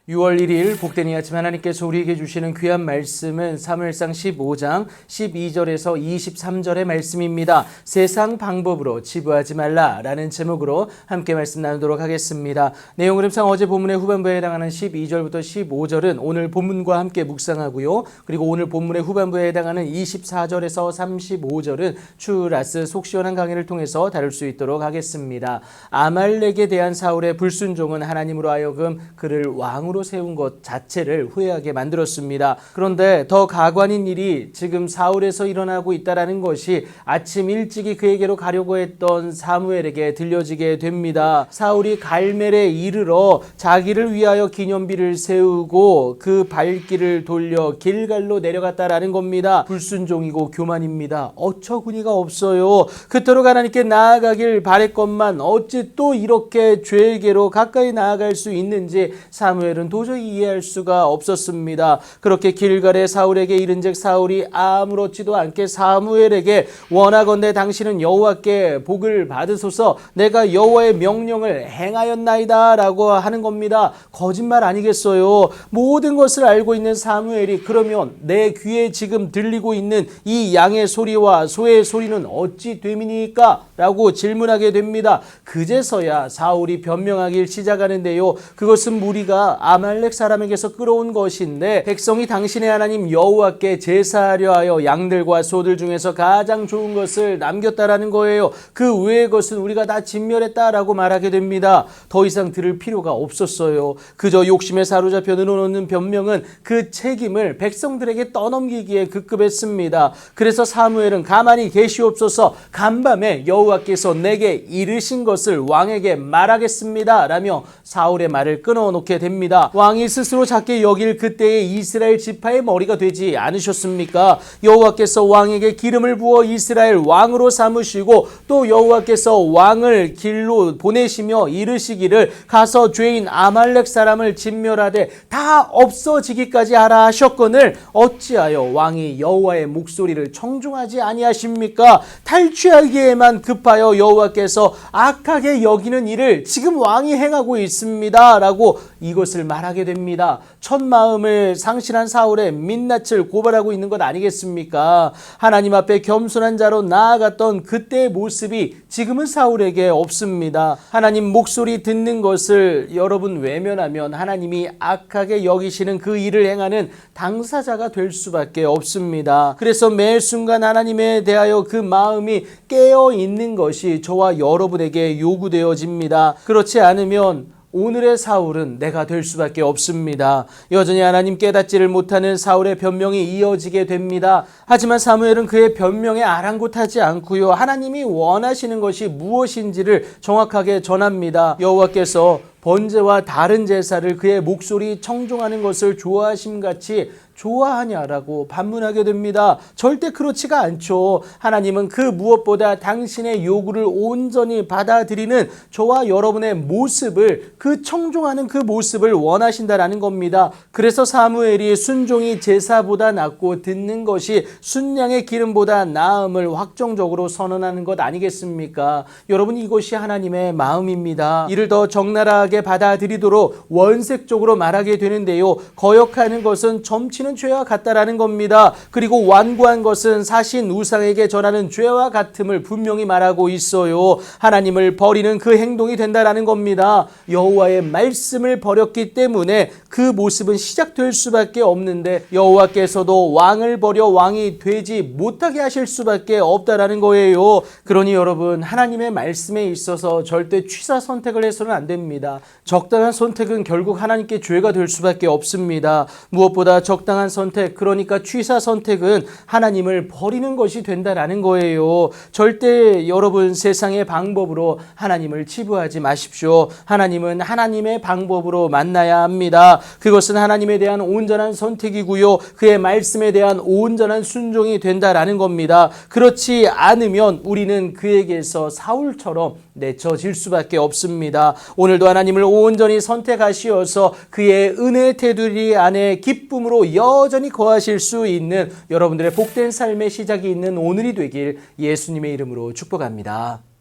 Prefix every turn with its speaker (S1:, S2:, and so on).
S1: 6월 1일 복된 이 아침 하나님께서 우리에게 주시는 귀한 말씀은 사무엘상 15장 12절에서 23절의 말씀입니다. 세상 방법으로 치부하지 말라라는 제목으로 함께 말씀 나누도록 하겠습니다. 내용 흐름상 어제 본문의 후반부에 해당하는 12절부터 15절은 오늘 본문과 함께 묵상하고요. 그리고 오늘 본문의 후반부에 해당하는 24절에서 35절은 추라스 속 시원한 강의를 통해서 다룰 수 있도록 하겠습니다. 아말렉에 대한 사울의 불순종은 하나님으로 하여금 그를 왕으로 세운 것 자체를 후회하게 만들었습니다. 그런데 더 가관인 일이 지금 사울에서 일어나고 있다는 것이 아침 일찍이 그에게로 가려고 했던 사무엘에게 들려지게 됩니다. 사울이 갈멜에 이르러 자기를 위하여 기념비를 세우고 그 발길을 돌려 길갈로 내려갔다라는 겁니다. 불순종이고 교만입니다. 어처구니가 없어요. 그토록 하나님께 나아가길 바랬건만 어찌 또 이렇게 죄에게로 가까이 나아갈 수 있는지 사무엘은 도저히 이해할 수가 없었습니다. 그렇게 길갈에 사울에게 이른즉 사울이 아무렇지도 않게 사무엘에게 원하건대 당신은 여호와께 복을 받으소서 내가 여호와의 명령을 행하였나이다 라고 하는 겁니다. 거짓말 아니겠어요? 모든 것을 알고 있는 사무엘이 그러면 내 귀에 지금 들리고 있는 이 양의 소리와 소의 소리는 어찌 됨이니까? 라고 질문하게 됩니다. 그제서야 사울이 변명하길 시작하는데요. 그것은 무리가 아말렉 사람에게서 끌어온 것인데 백성이 당신의 하나님 여호와께 제사하려 하여 양들과 소들 중에서 가장 좋은 것을 남겼다라는 거예요. 그 외의 것은 우리가 다 진멸했다라고 말하게 됩니다. 더 이상 들을 필요가 없었어요. 그저 욕심에 사로잡혀 늘어놓는 변명은 그 책임을 백성들에게 떠넘기기에 급급했습니다. 그래서 사무엘은 가만히 계시옵소서 간밤에 여호와께서 내게 이르신 것을 왕에게 말하겠습니다 라며 사울의 말을 끊어놓게 됩니다. 왕이 스스로 작게 여길 그때의 이스라엘 지파의 머리가 되지 않으셨습니까? 여호와께서 왕에게 기름을 부어 이스라엘 왕으로 삼으시고 또 여호와께서 왕을 길로 보내시며 이르시기를 가서 죄인 아말렉 사람을 진멸하되 다 없어지기까지 하라 하셨거늘 어찌하여 왕이 여호와의 목소리를 청중하지 아니하십니까? 탈취하기에만 급하여 여호와께서 악하게 여기는 일을 지금 왕이 행하고 있습니다 라고 이것을 말하게 됩니다. 첫 마음을 상실한 사울의 민낯을 고발하고 있는 것 아니겠습니까? 하나님 앞에 겸손한 자로 나아갔던 그때의 모습이 지금은 사울에게 없습니다. 하나님 목소리 듣는 것을 여러분 외면하면 하나님이 악하게 여기시는 그 일을 행하는 당사자가 될 수밖에 없습니다. 그래서 매 순간 하나님에 대하여 그 마음이 깨어 있는 것이 저와 여러분에게 요구되어집니다. 그렇지 않으면 오늘의 사울은 내가 될 수밖에 없습니다. 여전히 하나님 깨닫지를 못하는 사울의 변명이 이어지게 됩니다. 하지만 사무엘은 그의 변명에 아랑곳하지 않고요. 하나님이 원하시는 것이 무엇인지를 정확하게 전합니다. 여호와께서 번제와 다른 제사를 그의 목소리 청종하는 것을 좋아하심같이 좋아하냐라고 반문하게 됩니다. 절대 그렇지가 않죠. 하나님은 그 무엇보다 당신의 요구를 온전히 받아들이는 저와 여러분의 모습을 그 청종하는 그 모습을 원하신다라는 겁니다. 그래서 사무엘이 순종이 제사보다 낫고 듣는 것이 순양의 기름보다 나음을 확정적으로 선언하는 것 아니겠습니까? 여러분 이것이 하나님의 마음입니다. 이를 더 적나라하게 받아들이도록 원색적으로 말하게 되는데요. 거역하는 것은 점치는 죄와 같다라는 겁니다. 그리고 완고한 것은 사신 우상에게 전하는 죄와 같음을 분명히 말하고 있어요. 하나님을 버리는 그 행동이 된다라는 겁니다. 여호와의 말씀을 버렸기 때문에 그 모습은 시작될 수밖에 없는데 여호와께서도 왕을 버려 왕이 되지 못하게 하실 수밖에 없다라는 거예요. 그러니 여러분 하나님의 말씀에 있어서 절대 취사 선택을 해서는 안 됩니다. 적당한 선택은 결국 하나님께 죄가 될 수밖에 없습니다. 무엇보다 적당한 선택, 그러니까 취사 선택은 하나님을 버리는 것이 된다라는 거예요. 절대 여러분 세상의 방법으로 하나님을 치부하지 마십시오. 하나님은 하나님의 방법으로 만나야 합니다. 그것은 하나님에 대한 온전한 선택이고요. 그의 말씀에 대한 온전한 순종이 된다라는 겁니다. 그렇지 않으면 우리는 그에게서 사울처럼 내쳐질 수밖에 없습니다. 오늘도 하나님을 온전히 선택하시어서 그의 은혜 테두리 안에 기쁨으로 여전히 거하실 수 있는 여러분들의 복된 삶의 시작이 있는 오늘이 되길 예수님의 이름으로 축복합니다.